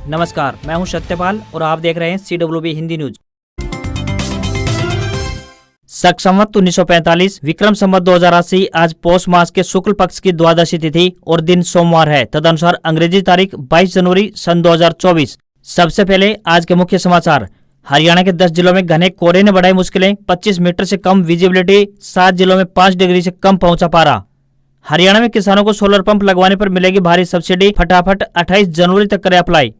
नमस्कार, मैं हूं सत्यपाल और आप देख रहे हैं CWB हिंदी न्यूज। शक संवत 1945 विक्रम संवत 2080 आज पौष मास के शुक्ल पक्ष की द्वादशी तिथि और दिन सोमवार है। तदनुसार अंग्रेजी तारीख 22 जनवरी सन 2024। सबसे पहले आज के मुख्य समाचार। हरियाणा के 10 जिलों में घने कोहरे ने बढ़ाई मुश्किलें, 25 मीटर से कम विजिबिलिटी, 7 जिलों में 5 डिग्री से कम पहुंचा पारा। हरियाणा में किसानों को सोलर पंप लगवाने पर मिलेगी भारी सब्सिडी, फटाफट 28 जनवरी तक करें अप्लाई।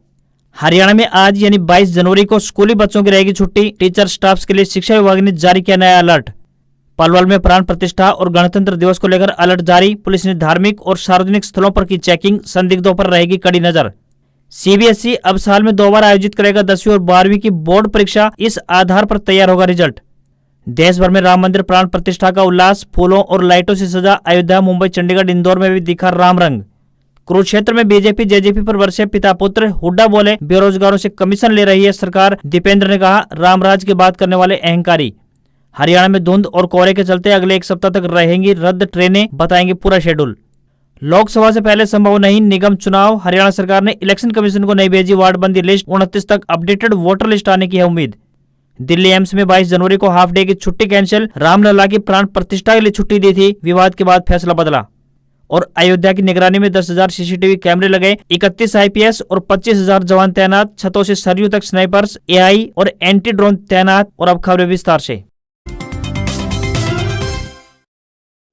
हरियाणा में आज यानी 22 जनवरी को स्कूली बच्चों की रहेगी छुट्टी। टीचर स्टाफ के लिए शिक्षा विभाग ने जारी किया नया अलर्ट। पलवल में प्राण प्रतिष्ठा और गणतंत्र दिवस को लेकर अलर्ट जारी। पुलिस ने धार्मिक और सार्वजनिक स्थलों पर की चेकिंग, संदिग्धों पर रहेगी कड़ी नजर। CBSE अब साल में 2 बार आयोजित करेगा 10वीं और 12वीं की बोर्ड परीक्षा, इस आधार पर तैयार होगा रिजल्ट। देश भर में राम मंदिर प्राण प्रतिष्ठा का उल्लास, फूलों और लाइटों से सजा अयोध्या, मुंबई, चंडीगढ़, इंदौर में भी दिखा राम रंग। कुरुक्षेत्र में बीजेपी जेजेपी पर बरसे पिता पुत्र। हुड्डा बोले बेरोजगारों से कमीशन ले रही है सरकार। दीपेंद्र ने कहा रामराज की बात करने वाले अहंकारी। हरियाणा में धुंध और कोहरे के चलते अगले 1 सप्ताह तक रहेंगी रद्द ट्रेनें, बताएंगे पूरा शेड्यूल। लोकसभा से पहले संभव नहीं निगम चुनाव। हरियाणा सरकार ने इलेक्शन कमीशन को नहीं भेजी वार्डबंदी लिस्ट। 29 तक अपडेटेड वोटर लिस्ट आने की है उम्मीद। दिल्ली एम्स में 22 जनवरी को हाफ डे की छुट्टी कैंसिल। रामलला की प्राण प्रतिष्ठा के लिए छुट्टी दी थी, विवाद के बाद फैसला बदला। और अयोध्या की निगरानी में 10,000 CCTV कैमरे लगे, 31 IPS और 25,000 जवान तैनात। छतों से सरयू तक स्नाइपर्स, AI और एंटी ड्रोन तैनात। और अब खबरें विस्तार से।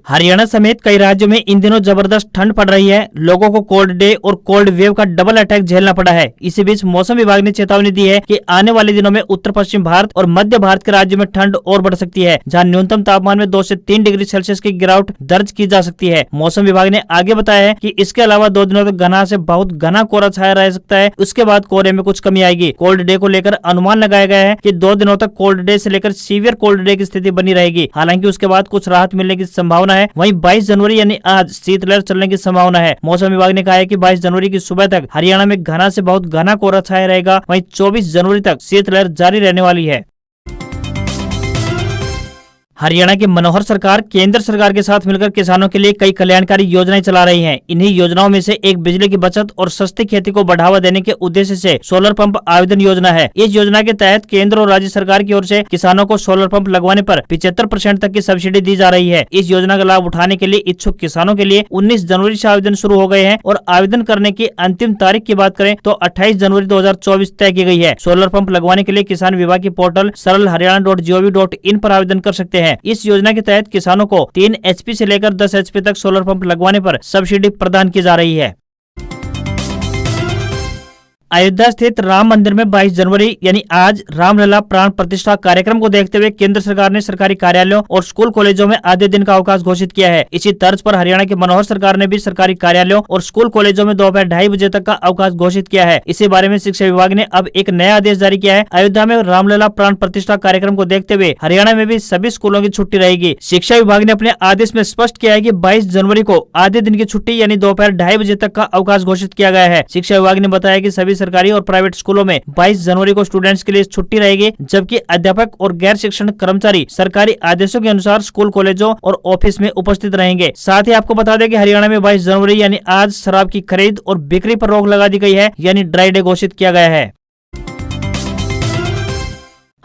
हरियाणा समेत कई राज्यों में इन दिनों जबरदस्त ठंड पड़ रही है। लोगों को कोल्ड डे और कोल्ड वेव का डबल अटैक झेलना पड़ा है। इसी बीच मौसम विभाग ने चेतावनी दी है कि आने वाले दिनों में उत्तर पश्चिम भारत और मध्य भारत के राज्यों में ठंड और बढ़ सकती है, जहां न्यूनतम तापमान में 2 से 3 डिग्री सेल्सियस की गिरावट दर्ज की जा सकती है। मौसम विभाग ने आगे बताया है कि इसके अलावा 2 दिनों तक घना से बहुत घना कोहरा छाया रह सकता है। उसके बाद कोहरे में कुछ कमी आएगी। कोल्ड डे को लेकर अनुमान लगाया गया है कि 2 दिनों तक कोल्ड डे से लेकर सीवियर कोल्ड डे की स्थिति बनी रहेगी। हालांकि उसके बाद कुछ राहत मिलने की संभावना है। वहीं 22 जनवरी यानी आज शीतलहर चलने की संभावना है। मौसम विभाग ने कहा है कि 22 जनवरी की सुबह तक हरियाणा में घना से बहुत घना कोहरा छाया रहेगा। वहीं 24 जनवरी तक शीतलहर जारी रहने वाली है। हरियाणा की मनोहर सरकार केंद्र सरकार के साथ मिलकर किसानों के लिए कई कल्याणकारी योजनाएं चला रही है। इन्हीं योजनाओं में से एक बिजली की बचत और सस्ती खेती को बढ़ावा देने के उद्देश्य से सोलर पंप आवेदन योजना है। इस योजना के तहत केंद्र और राज्य सरकार की ओर से किसानों को सोलर पंप लगवाने पर 75% तक की सब्सिडी दी जा रही है। इस योजना का लाभ उठाने के लिए इच्छुक किसानों के लिए 19 जनवरी से आवेदन शुरू हो गए हैं और आवेदन करने की अंतिम तारीख की बात करें तो 28 जनवरी 2024 तय की गई है। सोलर पंप लगवाने के लिए किसान विभाग की पोर्टल सरलहरियाणा.gov.in पर आवेदन कर सकते हैं। इस योजना के तहत किसानों को 3 HP से लेकर 10 HP तक सोलर पंप लगवाने पर सब्सिडी प्रदान की जा रही है। अयोध्या स्थित राम मंदिर में 22 जनवरी यानी आज रामलला प्राण प्रतिष्ठा कार्यक्रम को देखते हुए केंद्र सरकार ने सरकारी कार्यालयों और स्कूल कॉलेजों में आधे दिन का अवकाश घोषित किया है। इसी तर्ज पर हरियाणा की मनोहर सरकार ने भी सरकारी कार्यालयों और स्कूल कॉलेजों में दोपहर 2:30 बजे तक का अवकाश घोषित किया है। इसी बारे में शिक्षा विभाग ने अब एक नया आदेश जारी किया है। अयोध्या में रामलला प्राण प्रतिष्ठा कार्यक्रम को देखते हुए हरियाणा में भी सभी स्कूलों की छुट्टी रहेगी। शिक्षा विभाग ने अपने आदेश में स्पष्ट किया है कि 22 जनवरी को आधे दिन की छुट्टी यानी दोपहर 2:30 बजे तक का अवकाश घोषित किया गया है। शिक्षा विभाग ने बताया कि सभी सरकारी और प्राइवेट स्कूलों में 22 जनवरी को स्टूडेंट्स के लिए छुट्टी रहेगी, जबकि अध्यापक और गैर शिक्षण कर्मचारी सरकारी आदेशों के अनुसार स्कूल, कॉलेजों और ऑफिस में उपस्थित रहेंगे। साथ ही आपको बता दें कि हरियाणा में 22 जनवरी यानी आज शराब की खरीद और बिक्री पर रोक लगा दी गई है, यानी ड्राई डे घोषित किया गया है।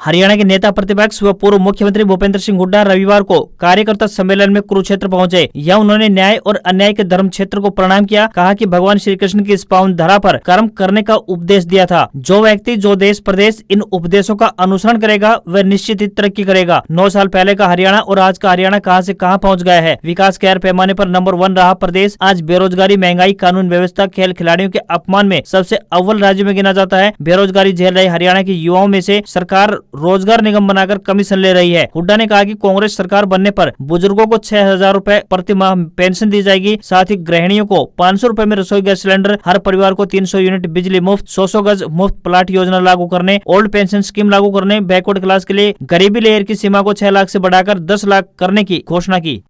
हरियाणा के नेता प्रतिपक्ष व पूर्व मुख्यमंत्री भूपेंद्र सिंह हुड्डा रविवार को कार्यकर्ता सम्मेलन में कुरुक्षेत्र पहुंचे। यह उन्होंने न्याय और अन्याय के धर्म क्षेत्र को प्रणाम किया। कहा कि भगवान श्री कृष्ण की इस पावन धरा पर कर्म करने का उपदेश दिया था। जो व्यक्ति, जो देश, प्रदेश इन उपदेशों का अनुसरण करेगा वह निश्चित ही तरक्की करेगा। 9 साल पहले का हरियाणा और आज का हरियाणा कहां से कहां पहुंच गया है। विकास के हर पैमाने पर नंबर 1 रहा प्रदेश आज बेरोजगारी, महंगाई, कानून व्यवस्था, खेल खिलाड़ियों के अपमान में सबसे अव्वल राज्य में गिना जाता है। बेरोजगारी झेल रहे हरियाणा के युवाओं में से सरकार रोजगार निगम बनाकर कमीशन ले रही है। हुड्डा ने कहा कि कांग्रेस सरकार बनने पर बुजुर्गों को 6,000 रुपए प्रति माह पेंशन दी जाएगी। साथ ही गृहिणियों को 500 रुपए में रसोई गैस सिलेंडर, हर परिवार को 300 यूनिट बिजली मुफ्त, 100 गज मुफ्त प्लाट योजना लागू करने, ओल्ड पेंशन स्कीम लागू करने, बैकवर्ड क्लास के लिए गरीबी लेयर की सीमा को 6 लाख से बढ़ाकर 10 लाख करने की घोषणा की।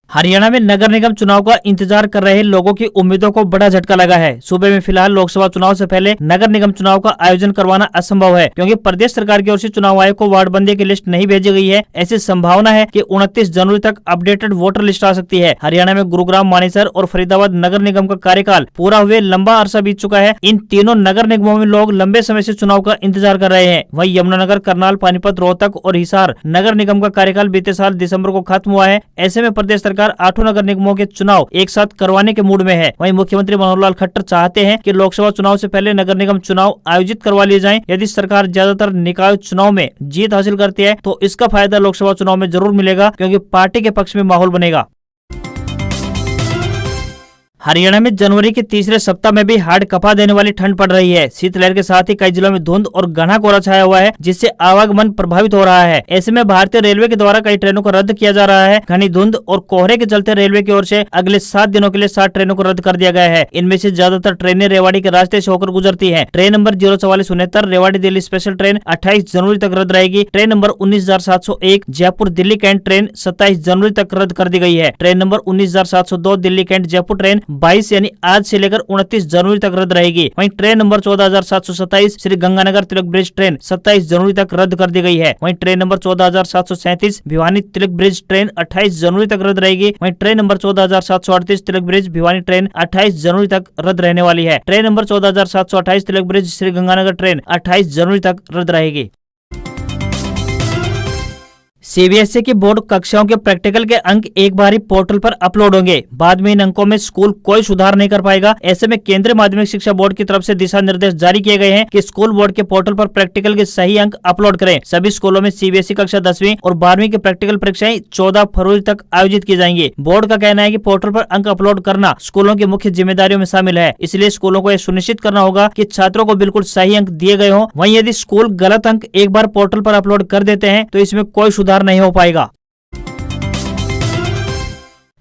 हरियाणा में नगर निगम चुनाव का इंतजार कर रहे लोगों की उम्मीदों को बड़ा झटका लगा है। सूबे में फिलहाल लोकसभा चुनाव से पहले नगर निगम चुनाव का आयोजन करवाना असंभव है, क्योंकि प्रदेश सरकार की ओर से चुनाव आयोग को वार्डबंदी की लिस्ट नहीं भेजी गई है। ऐसी संभावना है कि 29 जनवरी तक अपडेटेड वोटर लिस्ट आ सकती है। हरियाणा में गुरुग्राम, मानेसर और फरीदाबाद नगर निगम का कार्यकाल पूरा हुए लंबा अरसा बीत चुका है। इन तीनों नगर निगमों में लोग लंबे समय से चुनाव का इंतजार कर रहे हैं। वहीं यमुनानगर, करनाल, पानीपत, रोहतक और हिसार नगर निगम का कार्यकाल बीते साल दिसंबर को खत्म हुआ है। ऐसे में प्रदेश सरकार 8 नगर निगमों के चुनाव एक साथ करवाने के मूड में है। वहीं मुख्यमंत्री मनोहर लाल खट्टर चाहते हैं कि लोकसभा चुनाव से पहले नगर निगम चुनाव आयोजित करवा लिए जाएं। यदि सरकार ज्यादातर निकाय चुनाव में जीत हासिल करती है तो इसका फायदा लोकसभा चुनाव में जरूर मिलेगा, क्योंकि पार्टी के पक्ष में माहौल बनेगा। हरियाणा में जनवरी के तीसरे सप्ताह में भी हाड़ कपा देने वाली ठंड पड़ रही है। शीतलहर के साथ ही कई जिलों में धुंध और घना कोहरा छाया हुआ है, जिससे आवागमन प्रभावित हो रहा है। ऐसे में भारतीय रेलवे के द्वारा कई ट्रेनों को रद्द किया जा रहा है। घनी धुंध और कोहरे के चलते रेलवे की ओर से अगले 7 दिनों के लिए 7 ट्रेनों को रद्द कर दिया गया है। इनमें से ज्यादातर ट्रेनें रेवाड़ी के रास्ते से होकर गुजरती है। Train number 04469 Rewari Delhi special train 28 जनवरी तक रद्द रहेगी। Train number 19701 Jaipur Delhi cantt train 27 जनवरी तक रद्द कर दी गई है। Train number 19702 Delhi cantt Jaipur train 22 यानी आज से लेकर 29 जनवरी तक रद्द रहेगी। वहीं ट्रेन नंबर 14727 श्री गंगानगर तिलक ब्रिज ट्रेन 27 जनवरी तक रद्द कर दी गई है। वहीं ट्रेन नंबर 14737 भिवानी तिलक ब्रिज ट्रेन 28 जनवरी तक रद्द रहेगी। वहीं ट्रेन नंबर 14738 तिलक ब्रिज भिवानी ट्रेन 28 जनवरी तक रद्द रहने वाली है। ट्रेन नंबर 14728 तिलक ब्रिज श्री गंगानगर ट्रेन 28 जनवरी तक रद्द रहेगी। सीबीएसई की बोर्ड कक्षाओं के प्रैक्टिकल के अंक एक बार ही पोर्टल पर अपलोड होंगे। बाद में इन अंकों में स्कूल कोई सुधार नहीं कर पाएगा। ऐसे में केंद्रीय माध्यमिक शिक्षा बोर्ड की तरफ से दिशा निर्देश जारी किए गए हैं कि स्कूल बोर्ड के पोर्टल पर प्रैक्टिकल के सही अंक अपलोड करें। सभी स्कूलों में सीबीएसई कक्षा 10वीं और 12वीं की प्रैक्टिकल परीक्षाएं 14 फरवरी तक आयोजित की जाएंगी। बोर्ड का कहना है कि पोर्टल पर अंक अपलोड करना स्कूलों की मुख्य जिम्मेदारियों में शामिल है, इसलिए स्कूलों को यह सुनिश्चित करना होगा कि छात्रों को बिल्कुल सही अंक दिए गए हों। वहीं यदि स्कूल गलत अंक एक बार पोर्टल पर अपलोड कर देते हैं तो इसमें कोई सुधार नहीं हो पाएगा।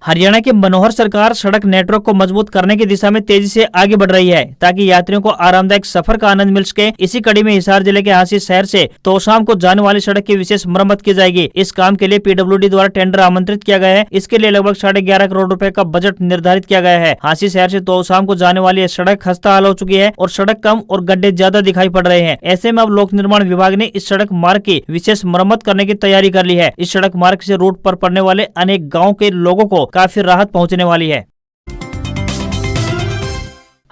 हरियाणा की मनोहर सरकार सड़क नेटवर्क को मजबूत करने की दिशा में तेजी से आगे बढ़ रही है, ताकि यात्रियों को आरामदायक सफर का आनंद मिल सके। इसी कड़ी में हिसार जिले के हांसी शहर से तोशाम को जाने वाली सड़क की विशेष मरम्मत की जाएगी। इस काम के लिए पीडब्ल्यूडी द्वारा टेंडर आमंत्रित किया गया है। इसके लिए लगभग 11.5 करोड़ रुपए का बजट निर्धारित किया गया है। हांसी शहर से तोशाम को जाने वाली सड़क खस्ताहाल हो चुकी है और सड़क कम और गड्ढे ज्यादा दिखाई पड़ रहे हैं। ऐसे में अब लोक निर्माण विभाग ने इस सड़क मार्ग की विशेष मरम्मत करने की तैयारी कर ली है। इस सड़क मार्ग से रूट पर पड़ने वाले अनेक गाँव के लोगों को काफी राहत पहुँचने वाली है।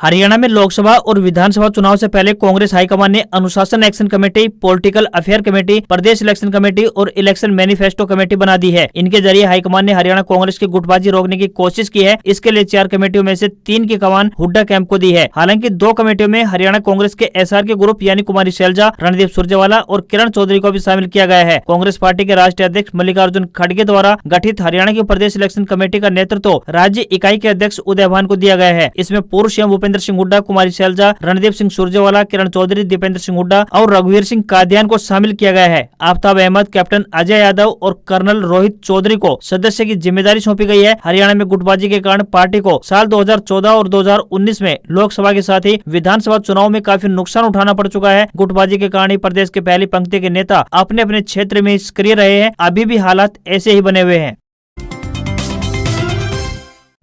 हरियाणा में लोकसभा और विधानसभा चुनाव से पहले कांग्रेस हाईकमान ने अनुशासन action committee, political affair committee, प्रदेश इलेक्शन कमेटी और इलेक्शन मैनिफेस्टो कमेटी बना दी है। इनके जरिए हाईकमान ने हरियाणा कांग्रेस की गुटबाजी रोकने की कोशिश की है। इसके लिए 4 कमेटियों में से 3 की कमान हुड्डा कैंप को दी है। हालांकि 2 कमेटियों में हरियाणा कांग्रेस के एसआर के ग्रुप यानी कुमारी शैलजा, रणदीप सुरजेवाला और किरण चौधरी को भी शामिल किया गया है। कांग्रेस पार्टी के राष्ट्रीय अध्यक्ष मल्लिकार्जुन खड़गे द्वारा गठित हरियाणा की प्रदेश इलेक्शन कमेटी का नेतृत्व राज्य इकाई के अध्यक्ष उदय भान को दिया गया है। इसमें पूर्व सीएम भूपेंद्र सिंह हुड्डा, कुमारी शैलजा, रणदीप सिंह सुरजेवाला, किरण चौधरी, दीपेंद्र सिंह हुड्डा और रघुवीर सिंह कादियान को शामिल किया गया है। आफ्ताब अहमद, कैप्टन अजय यादव और कर्नल रोहित चौधरी को सदस्य की जिम्मेदारी सौंपी गई है। हरियाणा में गुटबाजी के कारण पार्टी को साल 2014 और 2019 में लोकसभा के साथ ही विधानसभा चुनाव में काफी नुकसान उठाना पड़ चुका है। गुटबाजी के कारण ही प्रदेश के पहली पंक्ति के नेता अपने अपने क्षेत्र में सक्रिय रहे हैं। अभी भी हालात ऐसे ही बने हुए हैं।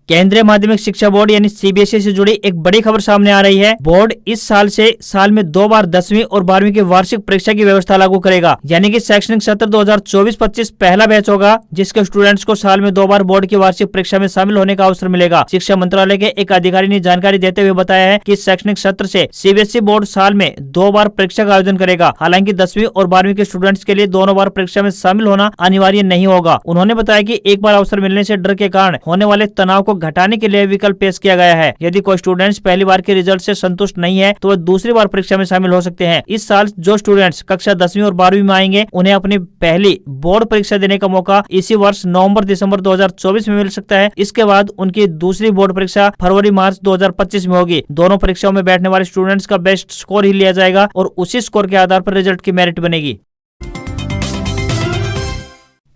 केंद्रीय माध्यमिक शिक्षा बोर्ड यानी सीबीएसई से जुड़ी एक बड़ी खबर सामने आ रही है। बोर्ड इस साल से साल में 2 बार 10वीं और 12वीं की वार्षिक परीक्षा की व्यवस्था लागू करेगा, यानी कि शैक्षणिक सत्र 2024-25 पहला बैच होगा, जिसके स्टूडेंट्स को साल में 2 बार बोर्ड की वार्षिक परीक्षा में शामिल होने का अवसर मिलेगा। शिक्षा मंत्रालय के एक अधिकारी ने जानकारी देते हुए बताया है कि शैक्षणिक सत्र से सीबीएसई बोर्ड साल में 2 बार परीक्षा का आयोजन करेगा। हालांकि 10वीं और 12वीं के स्टूडेंट्स के लिए दोनों बार परीक्षा में शामिल होना अनिवार्य नहीं होगा। उन्होंने बताया कि एक बार अवसर मिलने से डर के कारण होने वाले तनाव को घटाने के लिए विकल्प पेश किया गया है। यदि कोई स्टूडेंट्स पहली बार के रिजल्ट से संतुष्ट नहीं है तो वह दूसरी बार परीक्षा में शामिल हो सकते हैं। इस साल जो स्टूडेंट्स कक्षा 10वीं और 12वीं में आएंगे उन्हें अपनी पहली बोर्ड परीक्षा देने का मौका इसी वर्ष नवंबर-दिसंबर 2024 में मिल सकता है। इसके बाद उनकी दूसरी बोर्ड परीक्षा फरवरी-मार्च 2025 में होगी। दोनों परीक्षाओं में बैठने वाले स्टूडेंट्स का बेस्ट स्कोर ही लिया जाएगा और उसी स्कोर के आधार पर रिजल्ट की मेरिट बनेगी।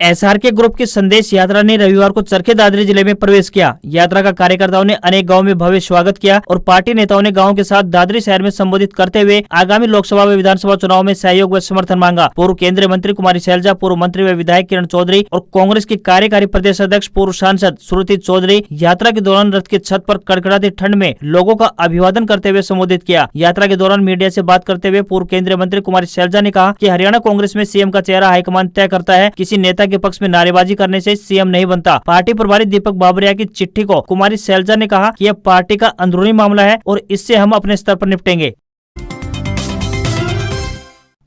एसआरके ग्रुप की संदेश यात्रा ने रविवार को चरखे दादरी जिले में प्रवेश किया। यात्रा का कार्यकर्ताओं ने अनेक गांव में भव्य स्वागत किया और पार्टी नेताओं ने गांव के साथ दादरी शहर में संबोधित करते हुए आगामी लोकसभा व विधानसभा चुनाव में सहयोग व समर्थन मांगा। पूर्व केंद्रीय मंत्री कुमारी शैलजा, पूर्व मंत्री व विधायक किरण चौधरी और कांग्रेस की कार्यकारी प्रदेश अध्यक्ष पूर्व सांसद श्रुति चौधरी यात्रा के दौरान रथ की छत पर कड़कड़ाती ठंड में लोगों का अभिवादन करते हुए संबोधित किया। यात्रा के दौरान मीडिया से बात करते हुए पूर्व केंद्रीय मंत्री कुमारी शैलजा ने कहा कि हरियाणा कांग्रेस में सीएम का चेहरा हाईकमान तय करता है। किसी नेता के पक्ष में नारेबाजी करने से सीएम नहीं बनता। पार्टी प्रभारी दीपक बाबरिया की चिट्ठी को कुमारी शैलजा ने कहा कि यह पार्टी का अंदरूनी मामला है और इससे हम अपने स्तर पर निपटेंगे।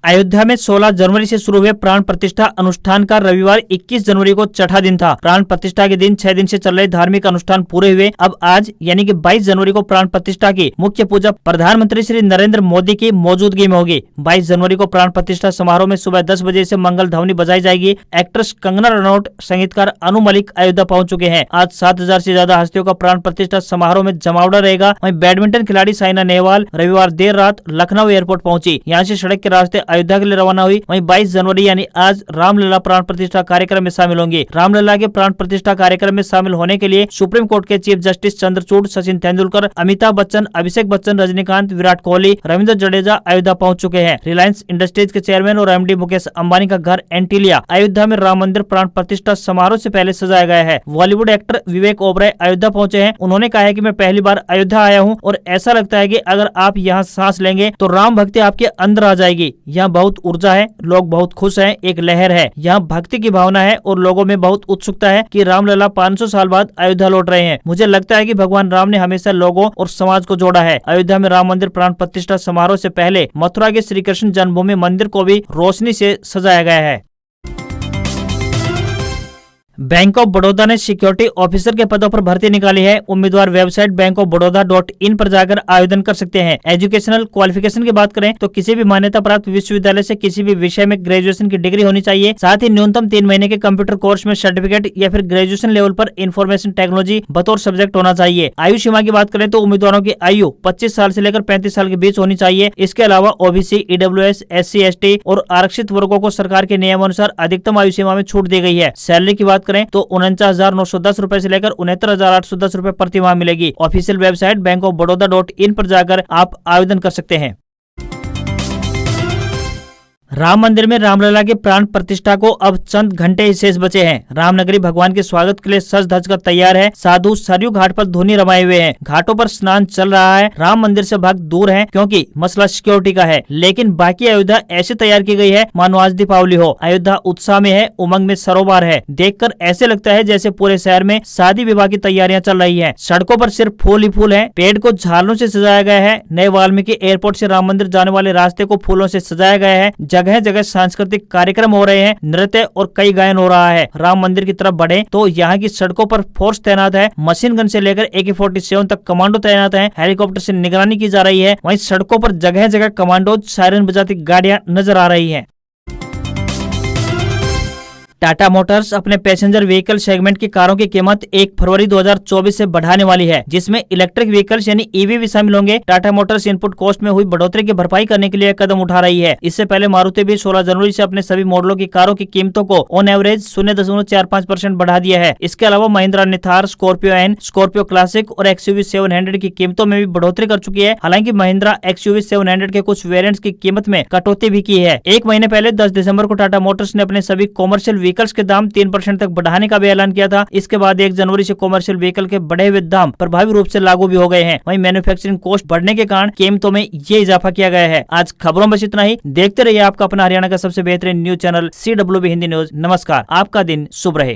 अयोध्या में 16 जनवरी से शुरू हुए प्राण प्रतिष्ठा अनुष्ठान का रविवार 21 जनवरी को छठा दिन था। प्राण प्रतिष्ठा के दिन 6 दिन से चल रहे धार्मिक अनुष्ठान पूरे हुए। अब आज यानी कि 22 जनवरी को प्राण प्रतिष्ठा की मुख्य पूजा प्रधानमंत्री श्री नरेंद्र मोदी की मौजूदगी में होगी। 22 जनवरी को प्राण प्रतिष्ठा समारोह में सुबह 10 बजे से मंगल ध्वनि बजाई जाएगी। एक्ट्रेस कंगना रनौत, संगीतकार अनु मलिक अयोध्या पहुंच चुके हैं। आज 7000 से ज्यादा हस्तियों का प्राण प्रतिष्ठा समारोह में जमावड़ा रहेगा। वहीं बैडमिंटन खिलाड़ी साइना नेहवाल रविवार देर रात लखनऊ एयरपोर्ट पहुंची। यहाँ से सड़क के रास्ते अयोध्या के लिए रवाना हुई। वहीं 22 जनवरी यानी आज रामलला प्राण प्रतिष्ठा कार्यक्रम में शामिल होंगे। रामलला के प्राण प्रतिष्ठा कार्यक्रम में शामिल होने के लिए सुप्रीम कोर्ट के चीफ जस्टिस चंद्रचूड़, सचिन तेंदुलकर, अमिताभ बच्चन, अभिषेक बच्चन, रजनीकांत, विराट कोहली, रविंद्र जडेजा अयोध्या पहुंच चुके हैं। रिलायंस इंडस्ट्रीज के चेयरमैन और एमडी मुकेश अंबानी का घर एंटीलिया अयोध्या में राम मंदिर प्राण प्रतिष्ठा समारोह से पहले सजाया गया है। बॉलीवुड एक्टर विवेक ओबराय अयोध्या पहुंचे हैं। उन्होंने कहा है कि मैं पहली बार अयोध्या आया हूं और ऐसा लगता है कि अगर आप यहां सांस लेंगे तो राम भक्ति आपके अंदर आ जाएगी। यहाँ बहुत ऊर्जा है, लोग बहुत खुश हैं, एक लहर है। यहाँ भक्ति की भावना है और लोगों में बहुत उत्सुकता है कि रामलला 500 साल बाद अयोध्या लौट रहे हैं। मुझे लगता है कि भगवान राम ने हमेशा लोगों और समाज को जोड़ा है। अयोध्या में राम मंदिर प्राण प्रतिष्ठा समारोह से पहले मथुरा के श्री कृष्ण जन्मभूमि मंदिर को भी रोशनी से सजाया गया है। बैंक ऑफ बड़ौदा ने सिक्योरिटी ऑफिसर के पदों पर भर्ती निकाली है। उम्मीदवार वेबसाइट bankofbaroda.in पर जाकर आवेदन कर सकते हैं। एजुकेशनल क्वालिफिकेशन की बात करें तो किसी भी मान्यता प्राप्त विश्वविद्यालय से किसी भी विषय में ग्रेजुएशन की डिग्री होनी चाहिए। साथ ही न्यूनतम 3 महीने के कंप्यूटर कोर्स में सर्टिफिकेट या फिर ग्रेजुएशन लेवल पर इंफॉर्मेशन टेक्नोलॉजी बतौर सब्जेक्ट होना चाहिए। आयु सीमा की बात करें तो उम्मीदवारों की आयु 25 साल से लेकर 35 साल के बीच होनी चाहिए। इसके अलावा ओबीसी, ईडब्ल्यूएस, SC, ST और आरक्षित वर्गों को सरकार के नियमानुसार अधिकतम आयु सीमा में छूट दी गई है। सैलरी की बात करें तो 49,910 रूपए से लेकर 69,810 रूपए प्रति माह मिलेगी। ऑफिशियल वेबसाइट bankofbaroda.in पर जाकर आप आवेदन कर सकते हैं। राम मंदिर में रामलला के प्राण प्रतिष्ठा को अब चंद घंटे ही शेष बचे हैं। रामनगरी भगवान के स्वागत के लिए सज धज कर तैयार है। साधु सरयू घाट पर धुनी रमाए हुए हैं। घाटों पर स्नान चल रहा है। राम मंदिर से भक्त दूर हैं क्योंकि मसला सिक्योरिटी का है, लेकिन बाकी अयोध्या ऐसे तैयार की गई है मानो आज दीपावली हो। अयोध्या उत्साह में है, उमंग में सरोबार है। देखकर ऐसे लगता है जैसे पूरे शहर में शादी विवाह की तैयारियां चल रही है। सड़कों पर सिर्फ फूल ही फूल है। पेड़ को झालरों से सजाया गया है। नए वाल्मीकि एयरपोर्ट से राम मंदिर जाने वाले रास्ते को फूलों से सजाया गया है। जगह जगह सांस्कृतिक कार्यक्रम हो रहे हैं, नृत्य और कई गायन हो रहा है। राम मंदिर की तरफ बढ़े तो यहाँ की सड़कों पर फोर्स तैनात है। मशीन गन से लेकर AK-47 तक कमांडो तैनात हैं। हेलीकॉप्टर से निगरानी की जा रही है। वहीं सड़कों पर जगह जगह कमांडो सायरन बजाती गाड़ियां नजर आ रही हैं। टाटा मोटर्स अपने पैसेंजर व्हीकल सेगमेंट की कारों की कीमत 1 फरवरी 2024 से बढ़ाने वाली है, जिसमें इलेक्ट्रिक व्हीकल्स यानी EV भी शामिल होंगे। टाटा मोटर्स इनपुट कॉस्ट में हुई बढ़ोतरी की भरपाई करने के लिए कदम उठा रही है। इससे पहले मारुति भी 16 जनवरी से अपने सभी मॉडलों की कारों की कीमतों को ऑन एवरेज 0.45% बढ़ा दिया है। इसके अलावा महिंद्रा निथार, स्कॉर्पियो एन, स्कॉर्पियो क्लासिक और XUV 700 की कीमतों में भी बढ़ोतरी कर चुकी है। हालांकि महिंद्रा XUV 700 के कुछ वेरिएंट्स की कीमत में कटौती भी की है। एक महीने पहले 10 दिसंबर को टाटा मोटर्स ने अपने सभी कॉमर्शियल व्हीकल्स के दाम 3% तक बढ़ाने का भी ऐलान किया था। इसके बाद 1 जनवरी से कॉमर्शियल व्हीकल के बढ़े हुए दाम प्रभावी रूप से लागू भी हो गए हैं। वहीं मैन्युफैक्चरिंग कॉस्ट बढ़ने के कारण कीमतों में ये इजाफा किया गया है। आज खबरों में बस इतना ही। देखते रहिए आपका अपना हरियाणा का सबसे बेहतरीन news channel CWB Hindi news. नमस्कार, आपका दिन शुभ रहे।